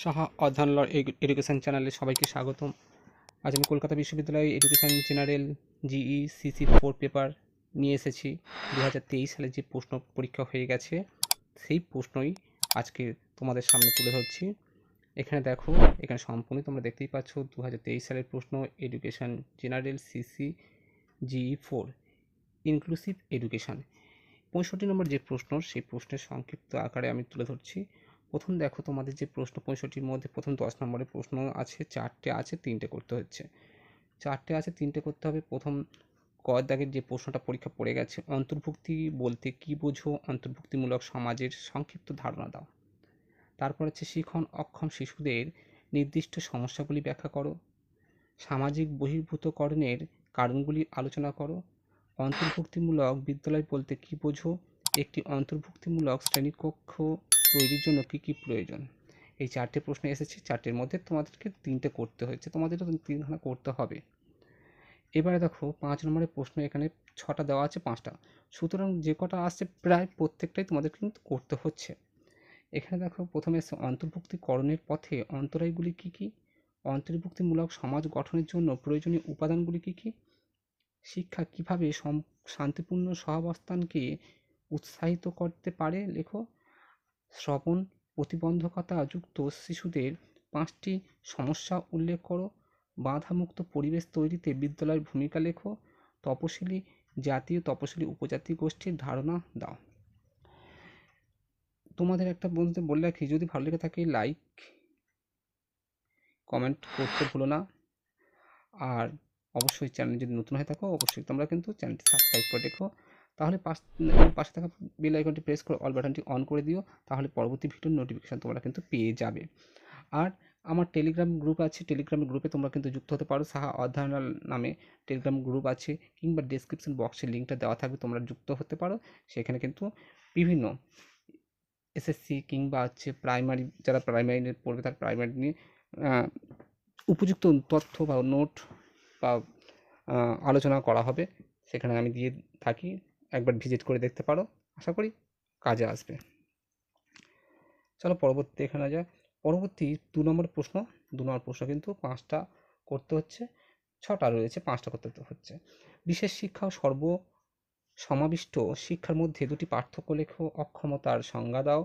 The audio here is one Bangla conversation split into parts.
সাহা অধ্যয়ন এডুকেশন চ্যানেলে সবাইকে স্বাগতম। আজ আমি কলকাতা বিশ্ববিদ্যালয়ে education general GE CC 4 paper নিয়ে এসেছি। 2023 সালে যে প্রশ্ন পরীক্ষা হয়ে গেছে সেই প্রশ্নই আজকে তোমাদের সামনে তুলে ধরছি। এখানে দেখো, এখানে সম্পূর্ণ তোমরা দেখতেই পাচ্ছ 2023 সালের প্রশ্ন, education general CC GE 4 inclusive education. 65 নম্বর যে প্রশ্ন, সেই প্রশ্নের সংক্ষিপ্ত আকারে আমি তুলে ধরছি। প্রথম দেখো, তোমাদের যে প্রশ্ন 65-র মধ্যে প্রথম 10 নম্বরের প্রশ্ন আছে, 4টে আছে, 3টে করতে হচ্ছে। 4টে আছে, 3টে করতে হবে। প্রথম ক দাগের যে প্রশ্নটা পরীক্ষা পড়ে গেছে, অন্তর্ভুক্তি বলতে কি বোঝো, অন্তর্ভুক্তিমূলক সমাজের সংক্ষিপ্ত ধারণা দাও। তারপর হচ্ছে শিখন অক্ষম শিশুদের নির্দিষ্ট সমস্যাগুলি ব্যাখ্যা করো। সামাজিক বহির্ভূতকরণের কারণগুলি আলোচনা করো। অন্তর্ভুক্তিমূলক বিদ্যালয় বলতে কি বোঝো, একটি অন্তর্ভুক্তিমূলক শ্রেণীকক্ষ তৈরির জন্য কী কী প্রয়োজন। এই 4টে প্রশ্ন এসেছে। 4টের মধ্যে তোমাদেরকে 3টে করতে হয়েছে, তোমাদেরও 3খানা করতে হবে। এবারে দেখো 5 নম্বরের প্রশ্ন, এখানে 6টা দেওয়া আছে, 5টা, সুতরাং যে কটা আসছে প্রায় প্রত্যেকটাই তোমাদের কিন্তু করতে হচ্ছে। এখানে দেখো প্রথমে এসে অন্তর্ভুক্তিকরণের পথে অন্তরায়গুলি কী কী, অন্তর্ভুক্তিমূলক সমাজ গঠনের জন্য প্রয়োজনীয় উপাদানগুলি কী কী, শিক্ষা কীভাবে শান্তিপূর্ণ সহাবস্থানকে উৎসাহিত করতে পারে লেখো। শ্রবণ প্রতিবন্ধকতা যুক্ত শিশুদের 5টি সমস্যা উল্লেখ করো। বাধামুক্ত পরিবেশ তৈরিতে বিদ্যালয়ের ভূমিকা লেখো। তপশিলি জাতীয় তপশিলি উপজাতি গোষ্ঠীর ধারণা দাও। তোমাদের একটা বন্ধুদের বলে রাখি, যদি ভালো লেগে থাকে লাইক কমেন্ট করতে ভুলো না। আর অবশ্যই চ্যানেল যদি নতুন হয়ে থাকো, অবশ্যই তোমরা কিন্তু চ্যানেলটি সাবস্ক্রাইব করে রেখো। তাহলে পাশে থাকা বেল আইকনটি প্রেস করে অল বাটনটি অন করে দিও, তাহলে পরবর্তী ভিডিওর নোটিফিকেশান তোমরা কিন্তু পেয়ে যাবে। আর আমার টেলিগ্রাম গ্রুপ আছে, টেলিগ্রাম গ্রুপে তোমরা কিন্তু যুক্ত হতে পারো। সাহা অধ্যয়ন নামে টেলিগ্রাম গ্রুপ আছে, কিংবা ডেসক্রিপশন বক্সে লিঙ্কটা দেওয়া থাকবে, তোমরা যুক্ত হতে পারো। সেখানে কিন্তু বিভিন্ন এসএসসি কিংবা হচ্ছে প্রাইমারি, যারা প্রাইমারি পড়বে তার প্রাইমারি নিয়ে উপযুক্ত তথ্য বা নোট বা আলোচনা করা হবে, সেখানে আমি দিয়ে থাকি। একবার ভিজিট করে দেখতে পারো, আশা করি কাজে আসবে। চলো পরবর্তী এখানে যায়। পরবর্তী 2 নম্বর প্রশ্ন। 2 নম্বর প্রশ্ন কিন্তু 5টা করতে হচ্ছে, 6টা রয়েছে, 5টা করতে হচ্ছে। বিশেষ শিক্ষা ও সমাবিষ্ট শিক্ষার মধ্যে 2টি পার্থক্য লেখো। অক্ষমতার সংজ্ঞা দাও।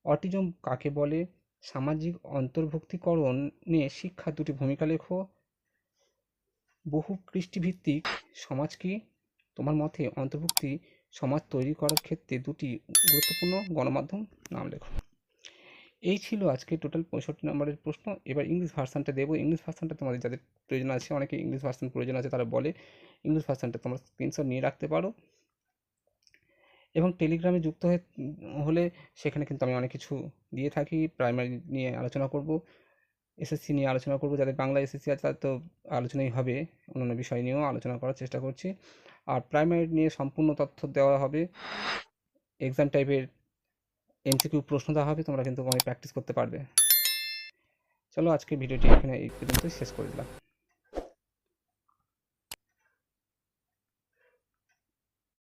অটিজম কাকে বলে। সামাজিক অন্তর্ভুক্তিকরণে শিক্ষার 2টি ভূমিকা লেখো। বহু কৃষ্টিভিত্তিক সমাজ কি, তোমার মতে অন্তর্ভুক্তি সমাজ তৈরি করার ক্ষেত্রে 2টি গুরুত্বপূর্ণ গণমাধ্যম নাম লেখো। এই ছিল আজকে টোটাল 65 নম্বরের প্রশ্ন। এবার ইংলিশ ভার্সানটা দেবো। ইংলিশ ভার্সানটা তোমাদের যাদের প্রয়োজন আছে, অনেকে ইংলিশ ভার্সান প্রয়োজন আছে তারা বলে, ইংলিশ ভার্সানটা তোমরা স্ক্রিনশট নিয়ে রাখতে পারো। এবং টেলিগ্রামে যুক্ত হলে সেখানে কিন্তু আমি অনেক কিছু দিয়ে থাকি। প্রাইমারি নিয়ে আলোচনা করব, এসএসসি নিয়ে আলোচনা করব। যাদের বাংলা এসএসসি আছে তাদের তো আলোচনাই হবে, অন্যান্য বিষয় নিয়েও আলোচনা করার চেষ্টা করছি। আর প্রাইমারি নিয়ে সম্পূর্ণ তথ্য দেওয়া হবে, এক্সাম টাইপের এমসিকিউ প্রশ্ন দেওয়া হবে, তোমরা কিন্তু প্র্যাকটিস করতে পারবে। চলো আজকে ভিডিওটি এখানে এই পর্যন্ত শেষ করে দিলাম।